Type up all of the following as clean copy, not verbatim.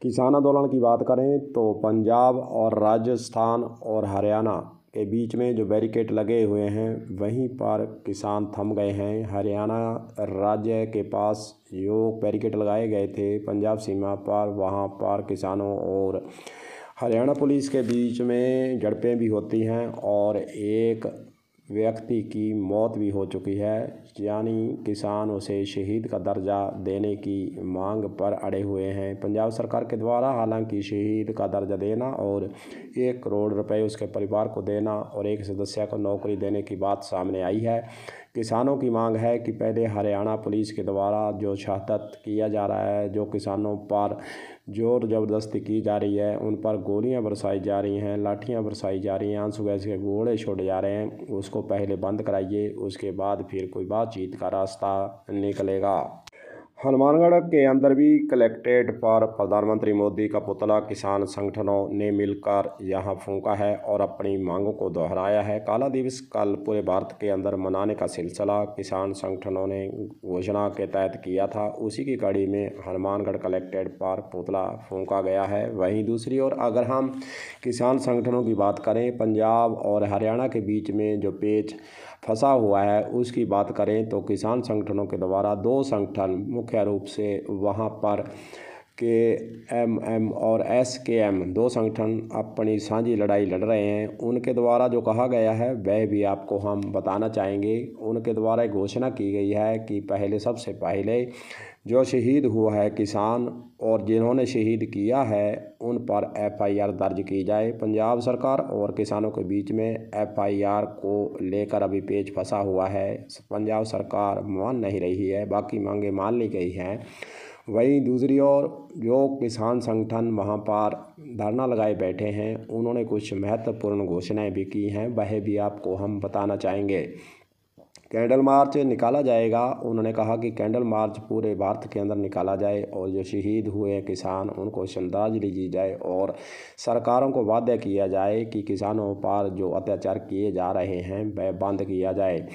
किसान आंदोलन की बात करें तो पंजाब और राजस्थान और हरियाणा के बीच में जो बैरिकेड लगे हुए हैं वहीं पर किसान थम गए हैं। हरियाणा राज्य के पास जो बैरिकेड लगाए गए थे पंजाब सीमा पर, वहां पर किसानों और हरियाणा पुलिस के बीच में झड़पें भी होती हैं और एक व्यक्ति की मौत भी हो चुकी है। यानी किसान उसे शहीद का दर्जा देने की मांग पर अड़े हुए हैं पंजाब सरकार के द्वारा। हालांकि शहीद का दर्जा देना और 1 करोड़ रुपए उसके परिवार को देना और एक सदस्य को नौकरी देने की बात सामने आई है। किसानों की मांग है कि पहले हरियाणा पुलिस के द्वारा जो शहादत किया जा रहा है, जो किसानों पर जोर ज़बरदस्ती की जा रही है, उन पर गोलियां बरसाई जा रही हैं, लाठियां बरसाई जा रही हैं, आंसू गैस के गोले छोड़े जा रहे हैं, उसको पहले बंद कराइए, उसके बाद फिर कोई बातचीत का रास्ता निकलेगा। हनुमानगढ़ के अंदर भी कलेक्ट्रेट पर प्रधानमंत्री मोदी का पुतला किसान संगठनों ने मिलकर यहां फूंका है और अपनी मांगों को दोहराया है। काला दिवस कल पूरे भारत के अंदर मनाने का सिलसिला किसान संगठनों ने घोषणा के तहत किया था। उसी की कड़ी में हनुमानगढ़ कलेक्ट्रेट पर पुतला फूंका गया है। वहीं दूसरी ओर अगर हम किसान संगठनों की बात करें, पंजाब और हरियाणा के बीच में जो पेच फंसा हुआ है उसकी बात करें तो किसान संगठनों के द्वारा 2 संगठन मुख्य रूप से वहां पर KMM और SKM 2 संगठन अपनी साझी लड़ाई लड़ रहे हैं। उनके द्वारा जो कहा गया है वह भी आपको हम बताना चाहेंगे। उनके द्वारा एक घोषणा की गई है कि सबसे पहले जो शहीद हुआ है किसान और जिन्होंने शहीद किया है उन पर FIR दर्ज की जाए। पंजाब सरकार और किसानों के बीच में FIR को लेकर अभी पेच फंसा हुआ है। पंजाब सरकार मान नहीं रही है, बाकी मांगे मान ली गई हैं। वहीं दूसरी ओर जो किसान संगठन वहां पर धरना लगाए बैठे हैं, उन्होंने कुछ महत्वपूर्ण घोषणाएं भी की हैं, वह भी आपको हम बताना चाहेंगे। कैंडल मार्च निकाला जाएगा। उन्होंने कहा कि कैंडल मार्च पूरे भारत के अंदर निकाला जाए और जो शहीद हुए हैं किसान उनको श्रद्धांजलि दी जाए और सरकारों को वादा किया जाए कि किसानों पर जो अत्याचार किए जा रहे हैं वह बंद किया जाए।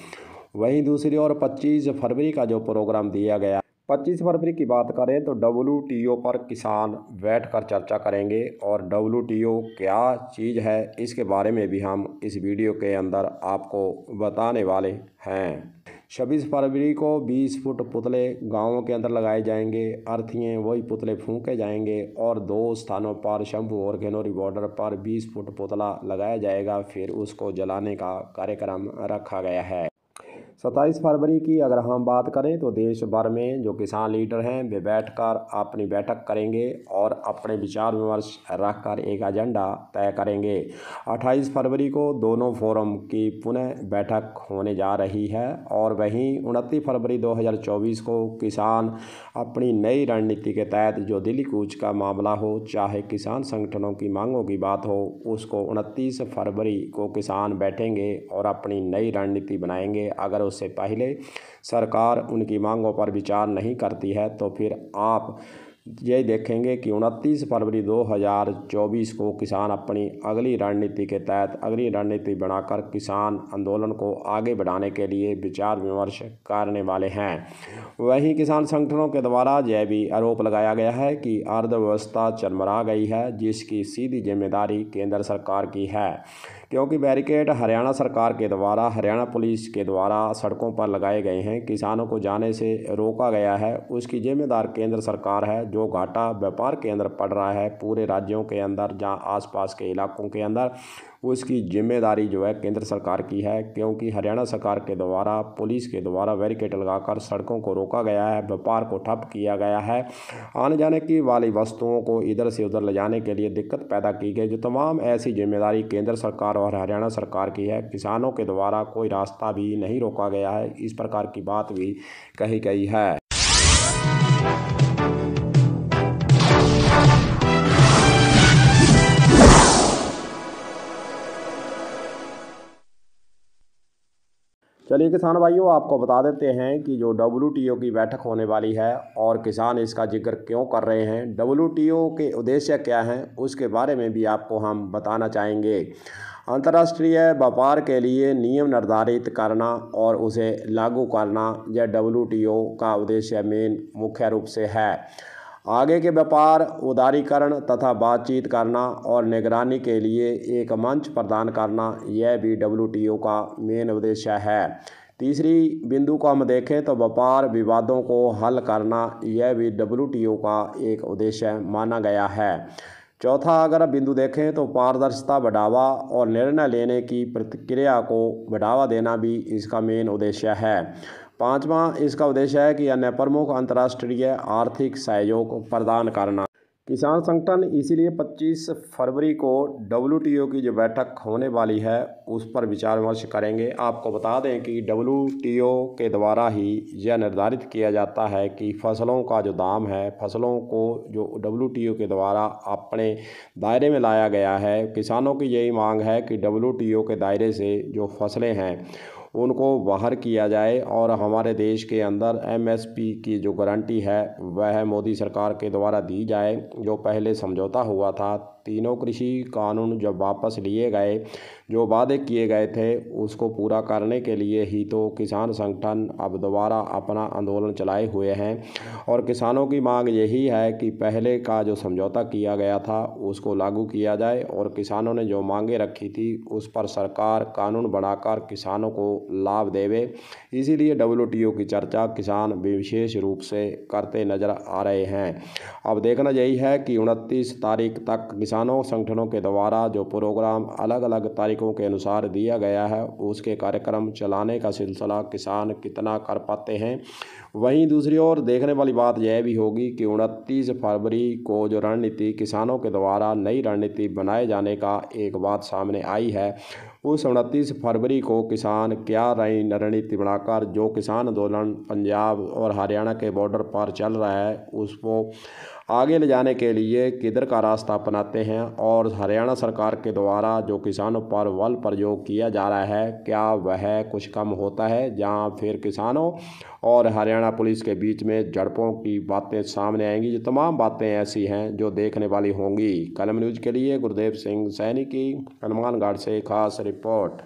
वहीं दूसरी ओर 25 फरवरी का जो प्रोग्राम दिया गया, 25 फरवरी की बात करें तो WTO पर किसान बैठकर चर्चा करेंगे और WTO क्या चीज़ है इसके बारे में भी हम इस वीडियो के अंदर आपको बताने वाले हैं। 26 फरवरी को 20 फुट पुतले गांवों के अंदर लगाए जाएंगे। अर्थीय वही पुतले फूंके जाएंगे और 2 स्थानों पर शंभू और घनौरी बॉर्डर पर 20 फुट पुतला लगाया जाएगा। फिर उसको जलाने का कार्यक्रम रखा गया है। 27 फरवरी की अगर हम बात करें तो देश भर में जो किसान लीडर हैं वे बैठकर अपनी बैठक करेंगे और अपने विचार विमर्श रखकर एक एजेंडा तय करेंगे। 28 फरवरी को दोनों फोरम की पुनः बैठक होने जा रही है और वहीं 29 फरवरी 2024 को किसान अपनी नई रणनीति के तहत जो दिल्ली कूच का मामला हो, चाहे किसान संगठनों की मांगों की बात हो, उसको 29 फरवरी को किसान बैठेंगे और अपनी नई रणनीति बनाएंगे। अगर उससे पहले सरकार उनकी मांगों पर विचार नहीं करती है तो फिर आप ये देखेंगे कि 29 फरवरी 2024 को किसान अपनी अगली रणनीति के तहत अगली रणनीति बनाकर किसान आंदोलन को आगे बढ़ाने के लिए विचार विमर्श करने वाले हैं। वहीं किसान संगठनों के द्वारा यह भी आरोप लगाया गया है कि अर्थव्यवस्था चरमरा गई है, जिसकी सीधी जिम्मेदारी केंद्र सरकार की है, क्योंकि बैरिकेड हरियाणा सरकार के द्वारा हरियाणा पुलिस के द्वारा सड़कों पर लगाए गए हैं, किसानों को जाने से रोका गया है। उसकी जिम्मेदार केंद्र सरकार है। जो घाटा व्यापार के अंदर पड़ रहा है पूरे राज्यों के अंदर, जहां आसपास के इलाकों के अंदर, उसकी जिम्मेदारी जो है केंद्र सरकार की है, क्योंकि हरियाणा सरकार के द्वारा पुलिस के द्वारा बैरिकेड लगाकर सड़कों को रोका गया है, व्यापार को ठप किया गया है, आने जाने की वाली वस्तुओं को इधर से उधर ले जाने के लिए दिक्कत पैदा की गई। जो तमाम ऐसी जिम्मेदारी केंद्र सरकार और हरियाणा सरकार की है। किसानों के द्वारा कोई रास्ता भी नहीं रोका गया है, इस प्रकार की बात भी कही गई है। चलिए किसान भाइयों, आपको बता देते हैं कि जो WTO की बैठक होने वाली है और किसान इसका जिक्र क्यों कर रहे हैं, WTO के उद्देश्य क्या हैं, उसके बारे में भी आपको हम बताना चाहेंगे। अंतर्राष्ट्रीय व्यापार के लिए नियम निर्धारित करना और उसे लागू करना, यह WTO का उद्देश्य मुख्य रूप से है। आगे के व्यापार, उदारीकरण तथा बातचीत करना और निगरानी के लिए एक मंच प्रदान करना, यह भी WTO का मेन उद्देश्य है। तीसरी बिंदु को हम देखें तो व्यापार विवादों को हल करना, यह भी WTO का एक उद्देश्य माना गया है। चौथा अगर बिंदु देखें तो पारदर्शिता बढ़ावा और निर्णय लेने की प्रक्रिया को बढ़ावा देना भी इसका मेन उद्देश्य है। पांचवा इसका उद्देश्य है कि अन्य प्रमुख अंतर्राष्ट्रीय आर्थिक सहयोग प्रदान करना। किसान संगठन इसीलिए 25 फरवरी को WTO की जो बैठक होने वाली है उस पर विचार विमर्श करेंगे। आपको बता दें कि WTO के द्वारा ही यह निर्धारित किया जाता है कि फसलों का जो दाम है, फसलों को जो WTO के द्वारा अपने दायरे में लाया गया है। किसानों की यही मांग है कि WTO के दायरे से जो फसलें हैं उनको बाहर किया जाए और हमारे देश के अंदर MSP की जो गारंटी है वह मोदी सरकार के द्वारा दी जाए। जो पहले समझौता हुआ था, तीनों कृषि कानून जब वापस लिए गए, जो वादे किए गए थे उसको पूरा करने के लिए ही तो किसान संगठन अब दोबारा अपना आंदोलन चलाए हुए हैं। और किसानों की मांग यही है कि पहले का जो समझौता किया गया था उसको लागू किया जाए और किसानों ने जो मांगे रखी थी उस पर सरकार कानून बनाकर किसानों को लाभ देवे। इसीलिए WTO की चर्चा किसान विशेष रूप से करते नजर आ रहे हैं। अब देखना यही है कि 29 तारीख तक किसानों संगठनों के द्वारा जो प्रोग्राम अलग अलग तारीखों के अनुसार दिया गया है उसके कार्यक्रम चलाने का सिलसिला किसान कितना कर पाते हैं। वहीं दूसरी ओर देखने वाली बात यह भी होगी कि 29 फरवरी को जो रणनीति किसानों के द्वारा नई रणनीति बनाए जाने का एक बात सामने आई है, उस 29 फरवरी को किसान क्या नई रणनीति बनाकर जो किसान आंदोलन पंजाब और हरियाणा के बॉर्डर पर चल रहा है उसको आगे ले जाने के लिए किधर का रास्ता अपनाते हैं और हरियाणा सरकार के द्वारा जो किसानों पर बल प्रयोग किया जा रहा है क्या वह कुछ कम होता है, जहां फिर किसानों और हरियाणा पुलिस के बीच में झड़पों की बातें सामने आएंगी। जो तमाम बातें ऐसी हैं जो देखने वाली होंगी। कलम न्यूज़ के लिए गुरदेव सिंह सैनी की हनुमानगढ़ से खास रिपोर्ट।